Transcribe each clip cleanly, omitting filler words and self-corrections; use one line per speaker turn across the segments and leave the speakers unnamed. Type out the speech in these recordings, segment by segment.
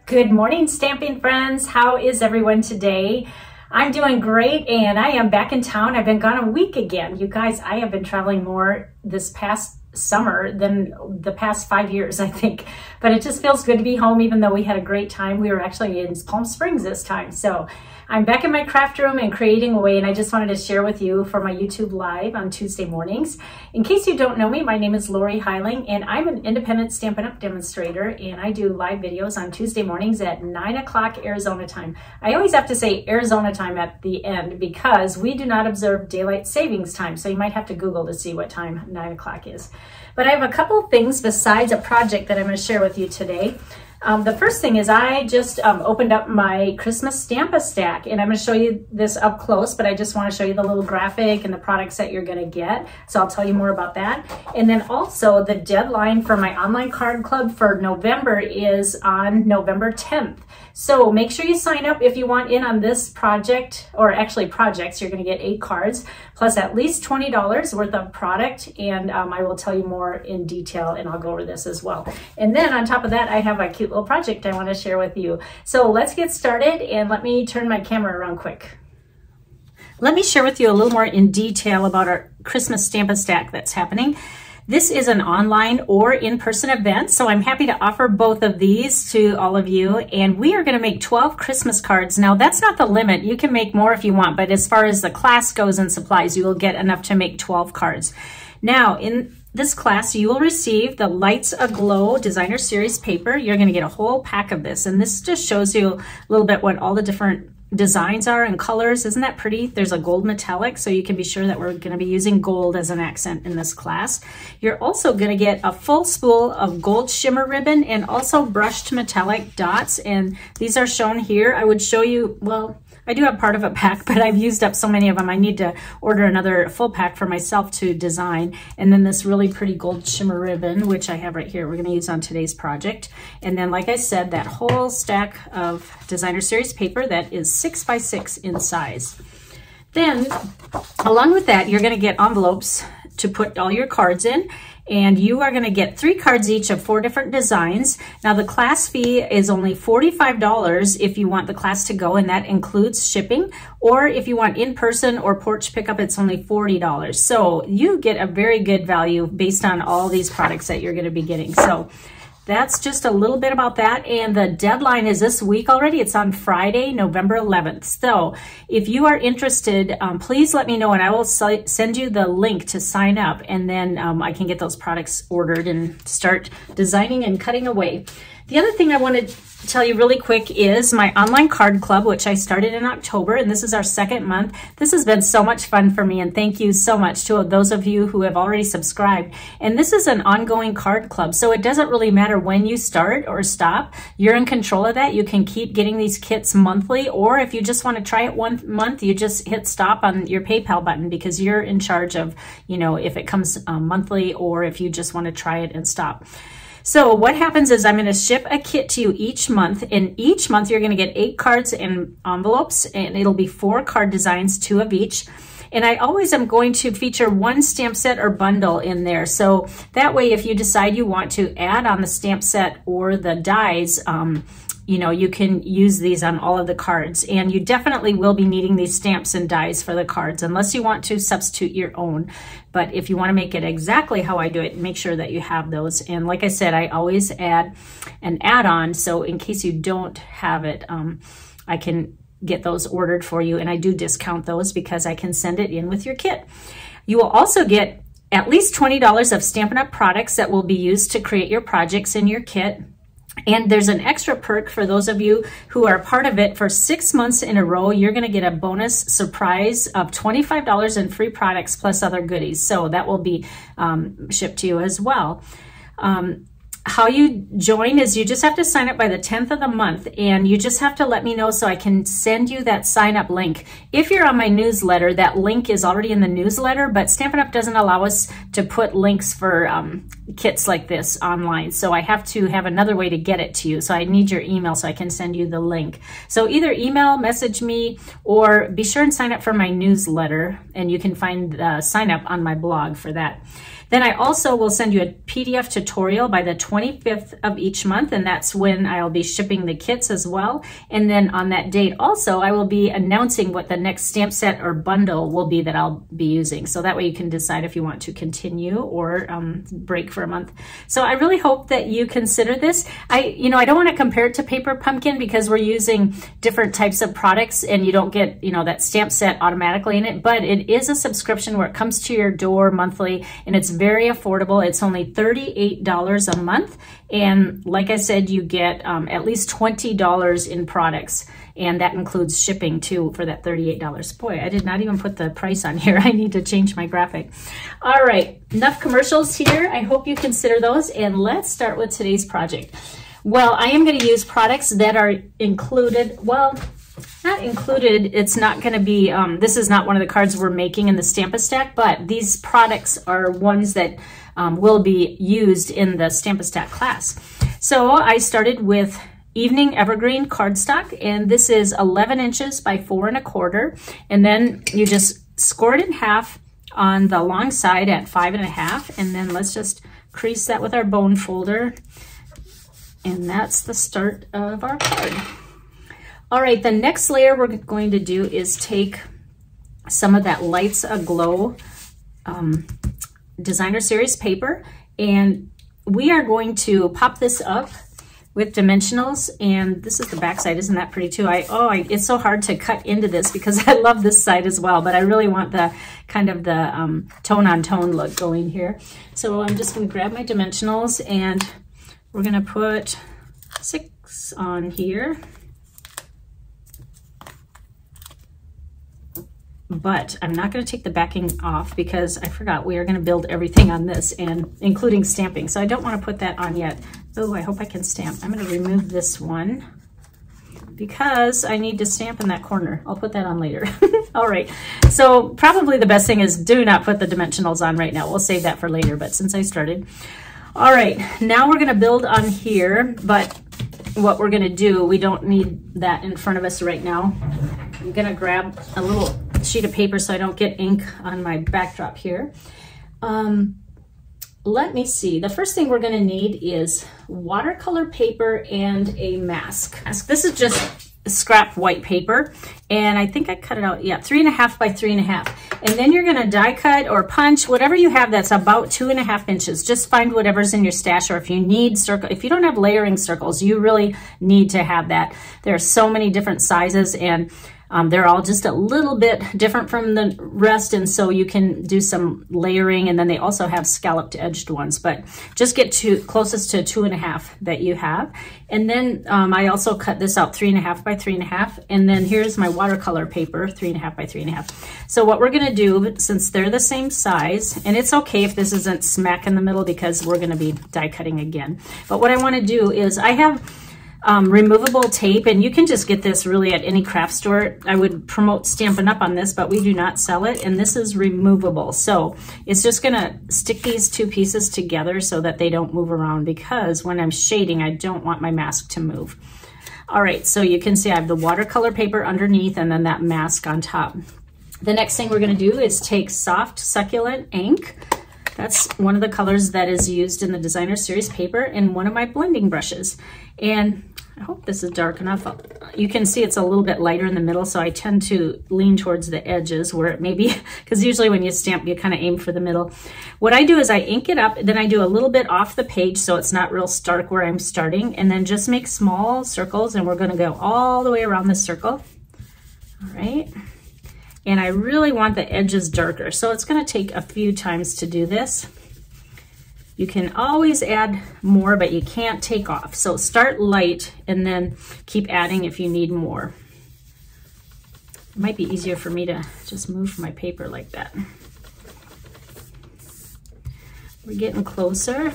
Good morning, stamping friends. How is everyone today? I'm doing great, and I am back in town. I've been gone a week again. You guys, I have been traveling more this past summer than the past 5 years, I think. But it just feels good to be home, even though we had a great time. We were actually in Palm Springs this time. So I'm back in my craft room and creating away, and I just wanted to share with you for my YouTube Live on Tuesday mornings. In case you don't know me, my name is Lorri Heiling, and I'm an independent Stampin' Up! Demonstrator, and I do live videos on Tuesday mornings at 9 o'clock Arizona time. I always have to say Arizona time at the end because we do not observe daylight savings time, so you might have to Google to see what time 9 o'clock is. But I have a couple things besides a project that I'm going to share with you today. The first thing is I just opened up my Christmas Stamp-A-Stack, and I'm going to show you this up close, but I just want to show you the little graphic and the products that you're going to get. So I'll tell you more about that. And then also the deadline for my online card club for November is on November 10th. So make sure you sign up if you want in on this project, or actually projects. You're going to get 8 cards plus at least $20 worth of product, and I will tell you more in detail, and I'll go over this as well. And then on top of that, I have a cute little project I want to share with you. So let's get started, and let me turn my camera around quick. Let me share with you a little more in detail about our Christmas Stamp-A-Stack that's happening. This is an online or in-person event, so I'm happy to offer both of these to all of you. And we are going to make 12 Christmas cards. Now, that's not the limit. You can make more if you want, but as far as the class goes and supplies, you will get enough to make 12 cards. Now, in this class, you will receive the Lights Aglow Designer Series paper. You're going to get a whole pack of this, and this just shows you a little bit what all the different designs are and colors. Isn't that pretty? There's a gold metallic, so you can be sure that we're going to be using gold as an accent in this class. You're also going to get a full spool of gold shimmer ribbon and also brushed metallic dots, and these are shown here. I would show you, well, I do have part of a pack, but I've used up so many of them. I need to order another full pack for myself to design. And then this really pretty gold shimmer ribbon, which I have right here, we're going to use on today's project. And then, like I said, that whole stack of Designer Series paper that is 6 by 6 in size. Then, along with that, you're going to get envelopes to put all your cards in. And you are going to get 3 cards each of 4 different designs. Now, the class fee is only $45 if you want the class to go, and that includes shipping. Or if you want in-person or porch pickup, it's only $40. So you get a very good value based on all these products that you're going to be getting. So that's just a little bit about that. And the deadline is this week already. It's on Friday, November 11th. So if you are interested, please let me know, and I will send you the link to sign up, and then I can get those products ordered and start designing and cutting away. The other thing I want to tell you really quick is my online card club, which I started in October, and this is our 2nd month. This has been so much fun for me, and thank you so much to those of you who have already subscribed. And this is an ongoing card club, so it doesn't really matter when you start or stop. You're in control of that. You can keep getting these kits monthly, or if you just want to try it 1 month, you just hit stop on your PayPal button, because you're in charge of, you know, if it comes monthly or if you just want to try it and stop. So what happens is I'm going to ship a kit to you each month, and each month you're going to get 8 cards in envelopes, and it'll be 4 card designs, 2 of each. And I always am going to feature 1 stamp set or bundle in there. So that way, if you decide you want to add on the stamp set or the dies, you know, you can use these on all of the cards. And you definitely will be needing these stamps and dies for the cards, unless you want to substitute your own. But if you want to make it exactly how I do it, make sure that you have those. And like I said, I always add an add-on, so in case you don't have it, I can get those ordered for you, and I do discount those because I can send it in with your kit. You will also get at least $20 of Stampin' Up! Products that will be used to create your projects in your kit. And there's an extra perk for those of you who are part of it for 6 months in a row. You're going to get a bonus surprise of $25 in free products plus other goodies. So that will be shipped to you as well. How you join is you just have to sign up by the 10th of the month, and you just have to let me know so I can send you that sign up link. If you're on my newsletter, that link is already in the newsletter, but Stampin' Up! Doesn't allow us to put links for kits like this online. So I have to have another way to get it to you. So I need your email so I can send you the link. So either email, message me, or be sure and sign up for my newsletter, and you can find the sign up on my blog for that. Then I also will send you a PDF tutorial by the 25th of each month, and that's when I'll be shipping the kits as well. And then on that date also, I will be announcing what the next stamp set or bundle will be that I'll be using. So that way you can decide if you want to continue or break for a month. So I really hope that you consider this. I don't want to compare it to Paper Pumpkin because we're using different types of products and you don't get, that stamp set automatically in it, but it is a subscription where it comes to your door monthly and it's very affordable. It's only $38 a month. And like I said, you get at least $20 in products, and that includes shipping too for that $38. Boy, I did not even put the price on here. I need to change my graphic. All right, enough commercials here. I hope you consider those, and let's start with today's project. Well, I am going to use products that are included, well, not included, it's not going to be, this is not one of the cards we're making in the Stamp-A-Stack, but these products are ones that will be used in the Stamp-A-Stack class. So I started with Evening Evergreen cardstock, and this is 11 inches by 4 1/4, and then you just score it in half on the long side at 5 1/2, and then let's just crease that with our bone folder, and that's the start of our card. All right, the next layer we're going to do is take some of that Lights Aglow Designer Series paper, and we are going to pop this up with dimensionals, and this is the back side. Isn't that pretty too? It's so hard to cut into this because I love this side as well, but I really want the kind of the tone on tone look going here. So I'm just going to grab my dimensionals and we're going to put 6 on here. But I'm not going to take the backing off because I forgot we are going to build everything on this, and including stamping. So I don't want to put that on yet. Oh, I hope I can stamp. I'm going to remove this one because I need to stamp in that corner. I'll put that on later. All right. So probably the best thing is do not put the dimensionals on right now. We'll save that for later, but since I started. All right. Now we're going to build on here, but what we're going to do, we don't need that in front of us right now. I'm going to grab a little sheet of paper so I don't get ink on my backdrop here. Let me see. The first thing we're going to need is watercolor paper and a mask. This is just scrap white paper, and I think I cut it out, yeah, 3 1/2 by 3 1/2. And then you're going to die cut or punch whatever you have that's about 2 1/2 inches. Just find whatever's in your stash, or if you need circle, if you don't have layering circles, you really need to have that. There are so many different sizes, and they're all just a little bit different from the rest, and so you can do some layering, and then they also have scalloped edged ones, but just get to closest to 2 1/2 that you have. And then I also cut this out 3 1/2 by 3 1/2, and then here's my watercolor paper, 3 1/2 by 3 1/2. So what we're going to do, since they're the same size, and it's okay if this isn't smack in the middle because we're going to be die cutting again, but what I want to do is I have removable tape, and you can just get this really at any craft store. I would promote Stampin' Up! On this, but we do not sell it, and this is removable. So it's just gonna stick these two pieces together so that they don't move around, because when I'm shading, I don't want my mask to move. All right, so you can see I have the watercolor paper underneath and then that mask on top. The next thing we're gonna do is take soft succulent ink. That's one of the colors that is used in the Designer Series paper, and one of my blending brushes. And I hope this is dark enough. You can see it's a little bit lighter in the middle, so I tend to lean towards the edges where it may be, because usually when you stamp, you kind of aim for the middle. What I do is I ink it up, then I do a little bit off the page so it's not real stark where I'm starting, and then just make small circles, and we're going to go all the way around this circle. All right. And I really want the edges darker, so it's going to take a few times to do this. You can always add more, but you can't take off. So start light and then keep adding if you need more. It might be easier for me to just move my paper like that. We're getting closer.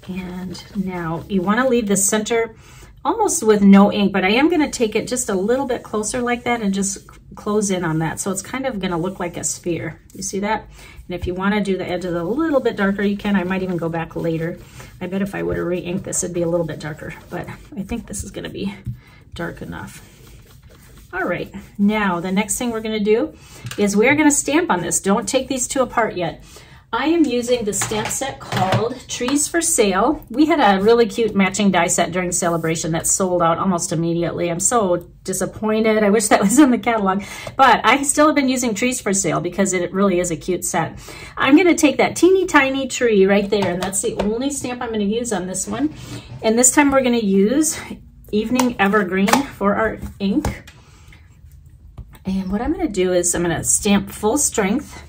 And now you want to leave the center almost with no ink, but I am going to take it just a little bit closer like that and just close in on that. So it's kind of going to look like a sphere. You see that? And if you want to do the edges a little bit darker, you can. I might even go back later. I bet if I were to re-ink this, it'd be a little bit darker, but I think this is going to be dark enough. All right, now the next thing we're gonna do is we're gonna stamp on this. Don't take these two apart yet. I am using the stamp set called Trees for Sale. We had a really cute matching die set during Celebration that sold out almost immediately. I'm so disappointed. I wish that was in the catalog, but I still have been using Trees for Sale because it really is a cute set. I'm gonna take that teeny tiny tree right there, and that's the only stamp I'm gonna use on this one. And this time we're gonna use Evening Evergreen for our ink. And what I'm gonna do is I'm gonna stamp full strength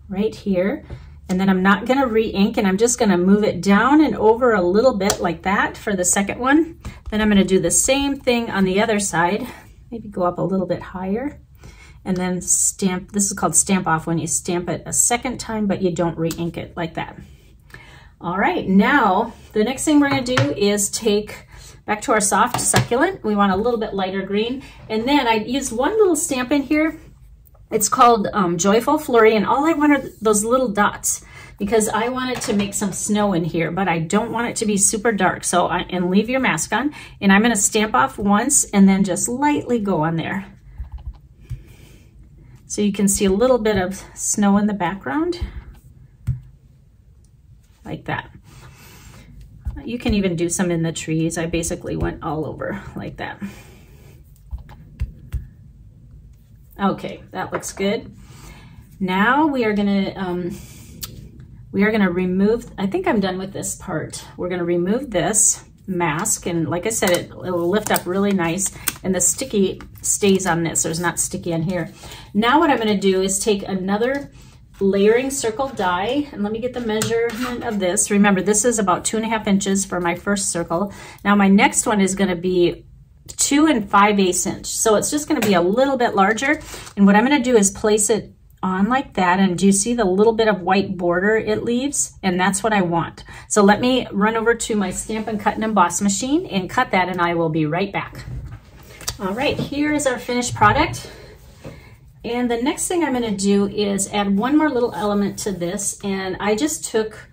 right here, and then I'm not gonna re-ink, and I'm just gonna move it down and over a little bit like that for the second one. Then I'm gonna do the same thing on the other side, maybe go up a little bit higher, and then stamp. This is called stamp off, when you stamp it a second time, but you don't re-ink it like that. All right, now the next thing we're gonna do is take back to our soft succulent. We want a little bit lighter green, and then I used one little stamp in here. It's called Joyful Flurry, and all I want are those little dots because I wanted to make some snow in here, but I don't want it to be super dark. So and leave your mask on, and I'm gonna stamp off once and then just lightly go on there. So you can see a little bit of snow in the background, like that. You can even do some in the trees. I basically went all over like that. Okay, that looks good. Now we are gonna remove, I think I'm done with this part. We're gonna remove this mask, and like I said, it will lift up really nice, and the sticky stays on this. There's not sticky on here. Now what I'm gonna do is take another layering circle die, and let me get the measurement of this. Remember, this is about 2.5 inches for my first circle. Now my next one is gonna be 2 5/8 inch. So it's just gonna be a little bit larger. And what I'm gonna do is place it on like that. And do you see the little bit of white border it leaves? And that's what I want. So let me run over to my Stamp and Cut and Emboss machine and cut that, and I will be right back. All right, here is our finished product. And the next thing I'm gonna do is add one more little element to this. And I just took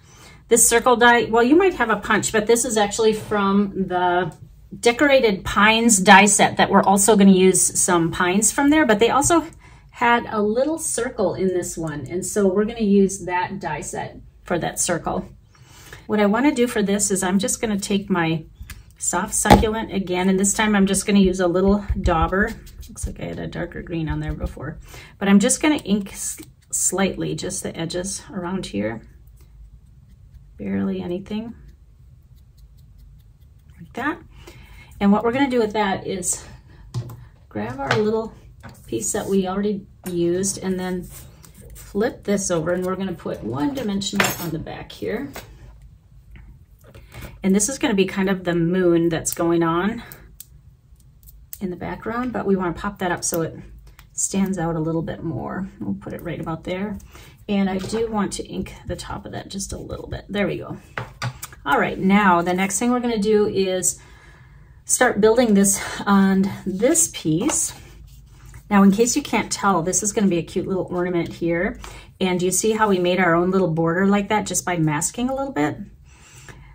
this circle die. Well, you might have a punch, but this is actually from the Decorated Pines die set that we're also going to use some pines from there, but they also had a little circle in this one, and so we're going to use that die set for that circle. What I want to do for this is I'm just going to take my soft succulent again, and this time I'm just going to use a little dauber. Looks like I had a darker green on there before, but I'm just going to ink slightly, just the edges around here, barely anything, like that. And what we're gonna do with that is grab our little piece that we already used and then flip this over, and we're gonna put one dimensional on the back here. And this is gonna be kind of the moon that's going on in the background, but we wanna pop that up so it stands out a little bit more. We'll put it right about there. And I do want to ink the top of that just a little bit. There we go. All right, now the next thing we're gonna do is start building this on this piece. Now, in case you can't tell, this is going to be a cute little ornament here. And you see how we made our own little border like that just by masking a little bit?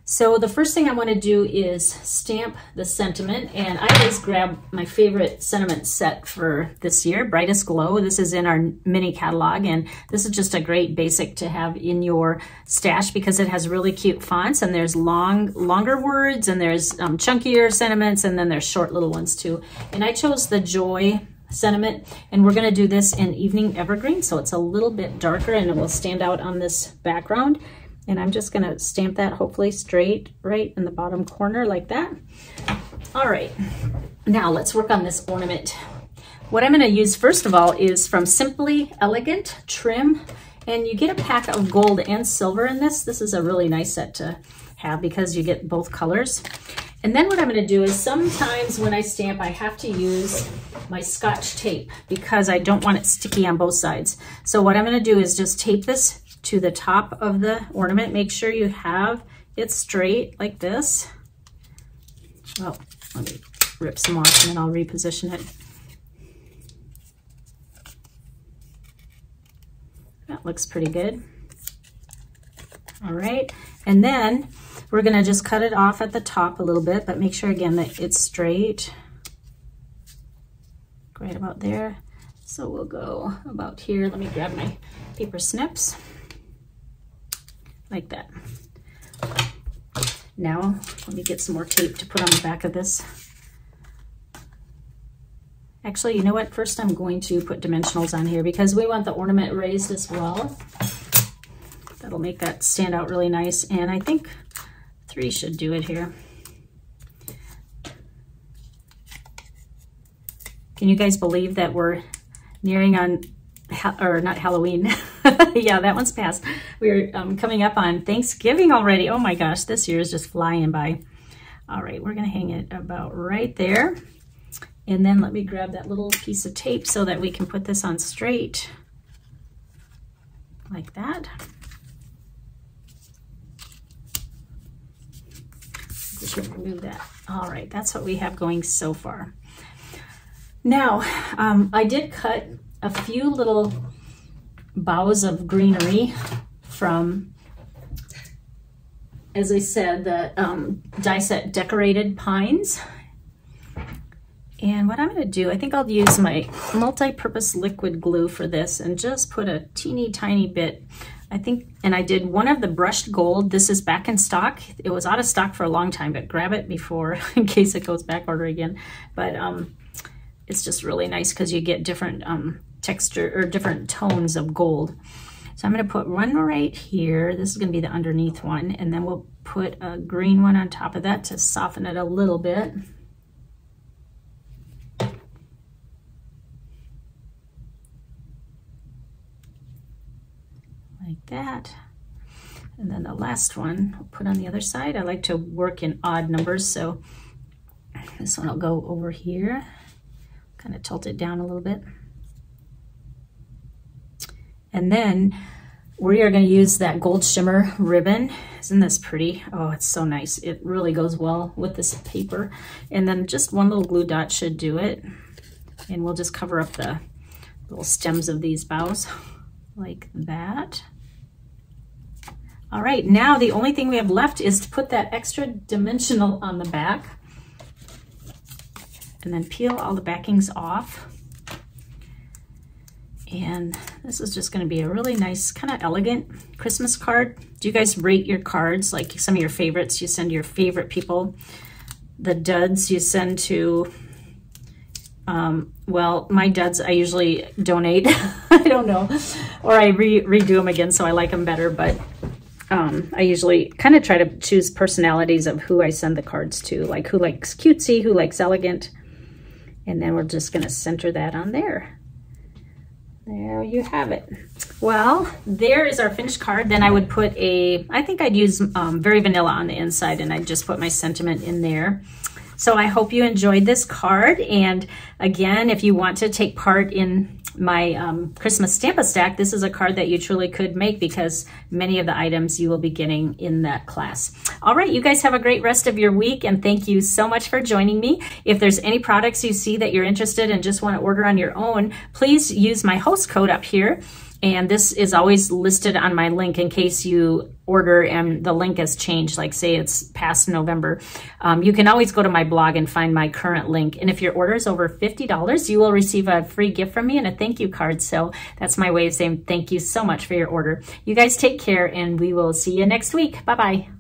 So the first thing I want to do is stamp the sentiment, and I always grab my favorite sentiment set for this year, Brightest Glow. This is in our mini catalog, and this is just a great basic to have in your stash because it has really cute fonts, and there's longer words, and there's chunkier sentiments, and then there's short little ones too. And I chose the Joy sentiment, and we're going to do this in Evening Evergreen, so it's a little bit darker and it will stand out on this background. And I'm just gonna stamp that hopefully straight right in the bottom corner like that. All right, now let's work on this ornament. What I'm gonna use first of all is from Simply Elegant Trim, and you get a pack of gold and silver in this. This is a really nice set to have because you get both colors. And then what I'm gonna do is sometimes when I stamp, I have to use my Scotch tape because I don't want it sticky on both sides. So what I'm gonna do is just tape this to the top of the ornament. Make sure you have it straight like this. Oh, let me rip some off and then I'll reposition it. That looks pretty good. All right, and then we're gonna just cut it off at the top a little bit, but make sure again that it's straight. about there. So we'll go about here. Let me grab my paper snips. Like that. Now, let me get some more tape to put on the back of this. Actually, you know what? First I'm going to put dimensionals on here because we want the ornament raised as well. That'll make that stand out really nice. And I think 3 should do it here. Can you guys believe that we're nearing on, or not Halloween? Yeah, that one's passed. We're coming up on Thanksgiving already. Oh my gosh, this year is just flying by. All right, we're gonna hang it about right there. And then let me grab that little piece of tape so that we can put this on straight. Like that. Just remove that. All right, that's what we have going so far. Now, I did cut a few little boughs of greenery from, as I said, the die set decorated pines. And what I'm going to do, I think I'll use my multi-purpose liquid glue for this and just put a teeny tiny bit. I think, and I did one of the brushed gold. This is back in stock. It was out of stock for a long time, but grab it before in case it goes back order again. But it's just really nice because you get different texture or different tones of gold. So I'm going to put one right here. This is going to be the underneath one, and then we'll put a green one on top of that to soften it a little bit. Like that. And then the last one I'll put on the other side. I like to work in odd numbers, so this one will go over here. Kind of tilt it down a little bit. And then we are going to use that gold shimmer ribbon. Isn't this pretty? Oh, it's so nice. It really goes well with this paper. And then just one little glue dot should do it. And we'll just cover up the little stems of these boughs like that. All right, now the only thing we have left is to put that extra dimensional on the back. And then peel all the backings off. And this is just going to be a really nice, kind of elegant Christmas card. Do you guys rate your cards? Like some of your favorites, you send to your favorite people. The duds you send to, well, my duds I usually donate. I don't know. Or I redo them again so I like them better. But I usually kind of try to choose personalities of who I send the cards to. Like who likes cutesy, who likes elegant. And then we're just going to center that on there. There you have it. Well, there is our finished card. Then I would put I think I'd use very vanilla on the inside, and I'd just put my sentiment in there. So I hope you enjoyed this card. And again, if you want to take part in my Christmas Stamp-A-Stack, this is a card that you truly could make because many of the items you will be getting in that class. All right, you guys have a great rest of your week, and thank you so much for joining me. If there's any products you see that you're interested in and just want to order on your own, please use my host code up here. And this is always listed on my link in case you order and the link has changed, like say it's past November. You can always go to my blog and find my current link. And if your order is over $50, you will receive a free gift from me and a thank you card. So that's my way of saying thank you so much for your order. You guys take care, and we will see you next week. Bye-bye.